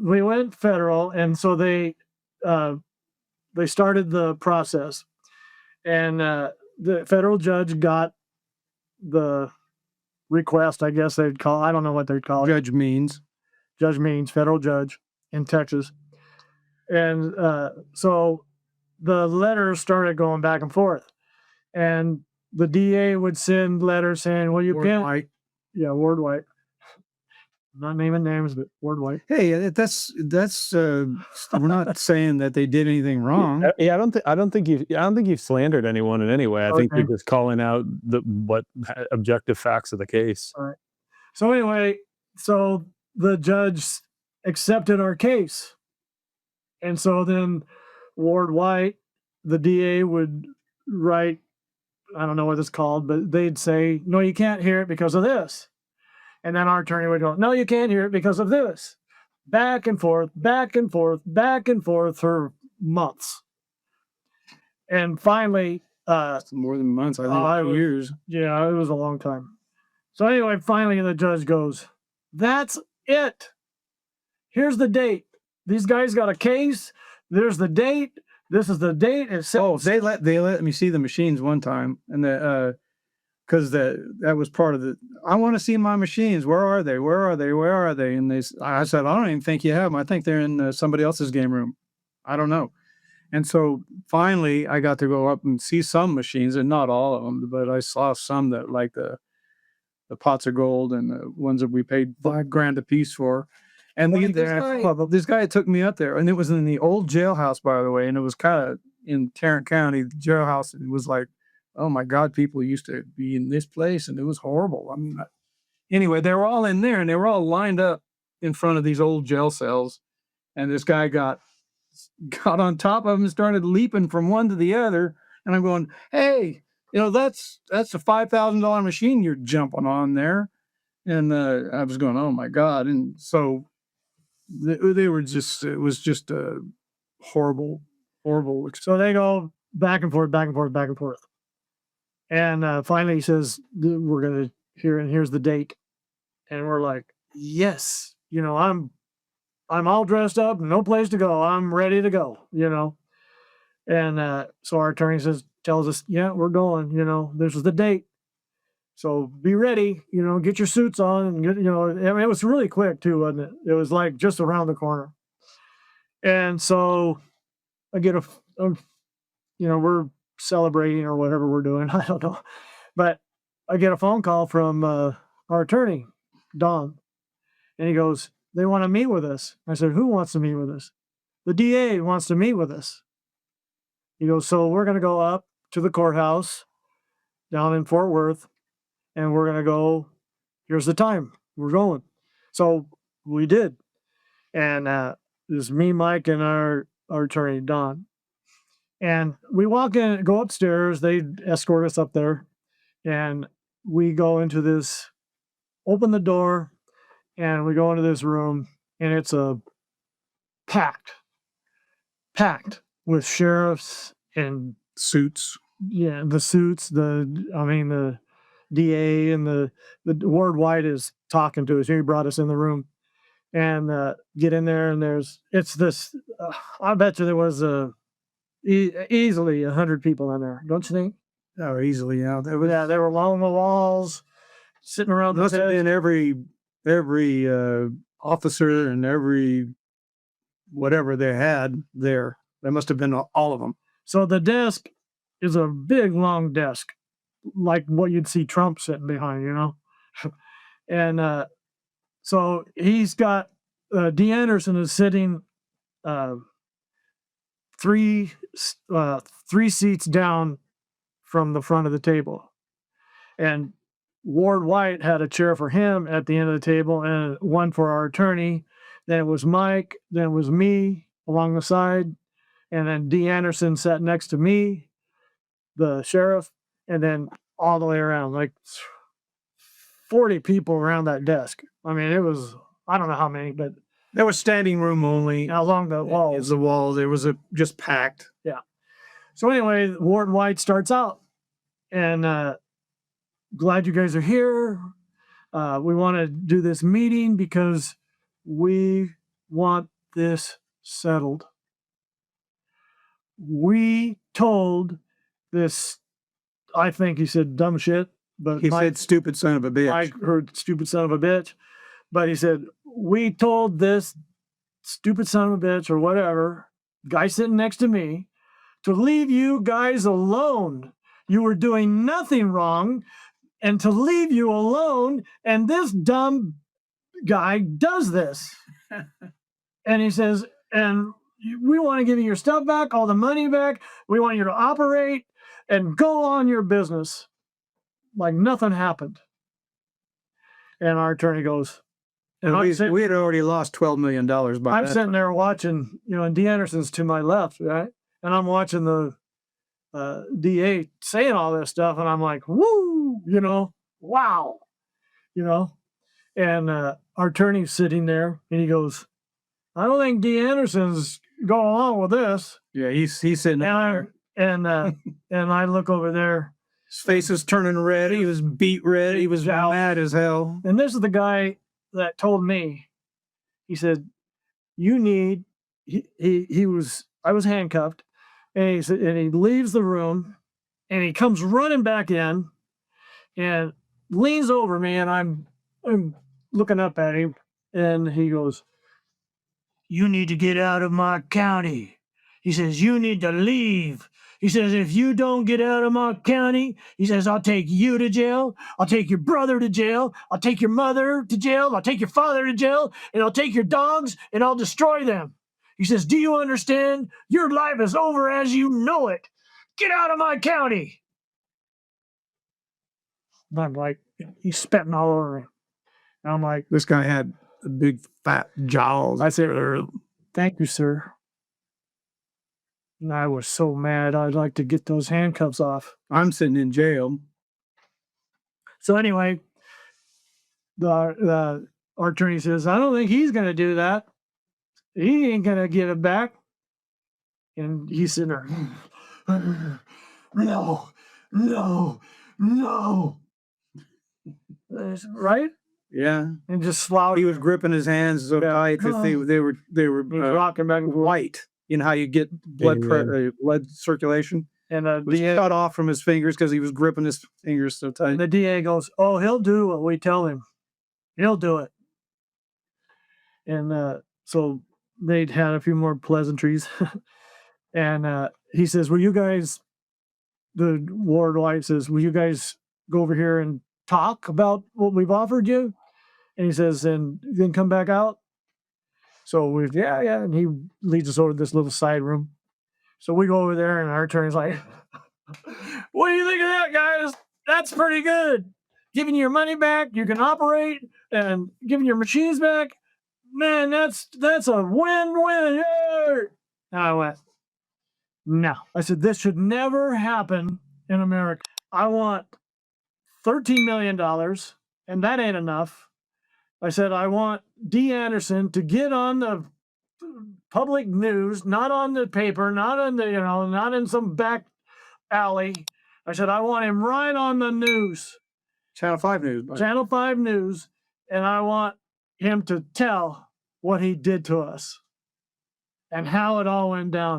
we went federal, and so they started the process, and the federal judge got the request. I guess they'd call. I don't know what they'd call it. Judge Means, federal judge in Texas, and so the letters started going back and forth, and the DA would send letters saying, "Well, you can't." White. Yeah, Ward White. I'm not naming names, but Ward White. Hey, that's we're not saying that they did anything wrong. Yeah, I don't think you've slandered anyone in any way. I think you're just calling out what objective facts of the case. All right. So anyway, so the judge accepted our case, and so then Ward White, the DA, would write, I don't know what it's called, but they'd say, "No, you can't hear it because of this." And then our attorney would go, "No, you can't hear it because of this." Back and forth, back and forth, back and forth for months. And finally, more than months, I think years. Yeah, it was a long time. So anyway, finally the judge goes, "That's it. Here's the date. These guys got a case. There's the date. This is the date." They let me see the machines one time, and because that was part of the. I want to see my machines. Where are they? Where are they? Where are they? And I said, "I don't even think you have them. I think they're in somebody else's game room. I don't know." And so finally, I got to go up and see some machines, and not all of them, but I saw some that, like the pots of gold and the ones that we paid $5,000 a piece for. And this guy took me up there, and it was in the old jailhouse, by the way, and it was kind of in Tarrant County. The jailhouse, it was like, oh my God, people used to be in this place, and it was horrible. I mean, anyway, they were all in there, and they were all lined up in front of these old jail cells, and this guy got on top of them and started leaping from one to the other, and I'm going, "Hey, that's a $5,000 machine you're jumping on there," and I was going, "Oh my God!" And so they were just, it was just a horrible. So they go back and forth, back and forth, back and forth. And finally he says, "We're going to hear, and here's the date." And we're like, "Yes, I'm all dressed up, no place to go. I'm ready to go, And so our attorney tells us, "Yeah, we're going, this is the date. So be ready, get your suits on." And I mean, it was really quick too, wasn't it? It was like just around the corner. And so I get we're celebrating or whatever we're doing. I don't know. But I get a phone call from our attorney, Don. And he goes, "They want to meet with us." I said, "Who wants to meet with us?" "The DA wants to meet with us." He goes, "So we're going to go up to the courthouse down in Fort Worth, and we're going to go, here's the time, we're going." So we did. And it was me, Mike, and our attorney, Don. And we walk in, go upstairs, they escort us up there, and we go into this, open the door, and we go into this room, and it's packed with sheriffs and suits. Yeah, the suits. The DA and the Ward White is talking to us. He brought us in the room, and get in there, and it's this. I bet you there was easily 100 people in there, don't you think? Oh, easily, yeah. They were along the walls, sitting around. Must have been every officer and every whatever they had there. There must have been all of them. So the desk is a big, long desk, like what you'd see Trump sitting behind, And so he's got D. Anderson is sitting three seats down from the front of the table, and Ward White had a chair for him at the end of the table and one for our attorney. Then it was Mike. Then it was me along the side. And then D. Anderson sat next to me, the sheriff, and then all the way around, like 40 people around that desk. I mean, it was, I don't know how many, but there was standing room only along the walls. The walls, it was just packed. Yeah. So anyway, Ward White starts out, and glad you guys are here. We want to do this meeting because we want this settled. We told this, I think he said dumb shit, but He said stupid son of a bitch. I heard stupid son of a bitch, but he said, we told this stupid son of a bitch or whatever, guy sitting next to me, to leave you guys alone. You were doing nothing wrong, and to leave you alone, and this dumb guy does this. And he says, and we want to give you your stuff back, all the money back. We want you to operate and go on your business like nothing happened. And our attorney goes, and we had already lost $12 million by I'm sitting there watching, and D. Anderson's to my left, right? And I'm watching the DA saying all this stuff, and I'm like, woo, wow, and our attorney's sitting there, and he goes, I don't think D. Anderson's going along with this. Yeah, he's sitting there. And I look over there. His face was turning red. He was beat red. He was mad as hell. And this is the guy that told me, he said, I was handcuffed, and he said, and he leaves the room, and he comes running back in and leans over me, and I'm looking up at him, and he goes, you need to get out of my county. He says, you need to leave. He says, if you don't get out of my county, he says, I'll take you to jail. I'll take your brother to jail. I'll take your mother to jail. I'll take your father to jail. And I'll take your dogs and I'll destroy them. He says, do you understand? Your life is over as you know it. Get out of my county. And I'm like, he's spitting all over me. And I'm like, this guy had big fat jaws. I said, thank you, sir. And I was so mad. I'd like to get those handcuffs off. I'm sitting in jail. So anyway, our attorney says, I don't think he's going to do that. He ain't going to give it back. And he's sitting there, no. Right? Yeah. And just slouched. He was gripping his hands so tight that they were rocking back and forth. White. You know how you get blood circulation? And it was cut off from his fingers because he was gripping his fingers so tight. And the DA goes, oh, he'll do what we tell him. He'll do it. And so they'd had a few more pleasantries. And he says, will you guys, the ward wife says, will you guys go over here and talk about what we've offered you? And he says, and then come back out. So yeah. And he leads us over to this little side room. So we go over there, and our attorney's like, what do you think of that, guys? That's pretty good. Giving you your money back, you can operate, and giving your machines back. Man, that's a win-win. And I went, no. I said, this should never happen in America. I want $13 million, and that ain't enough. I said, I want D. Anderson to get on the public news, not on the paper, not on the, not in some back alley. I said, I want him right on the news. Channel 5 News. Channel 5 News. And I want him to tell what he did to us and how it all went down.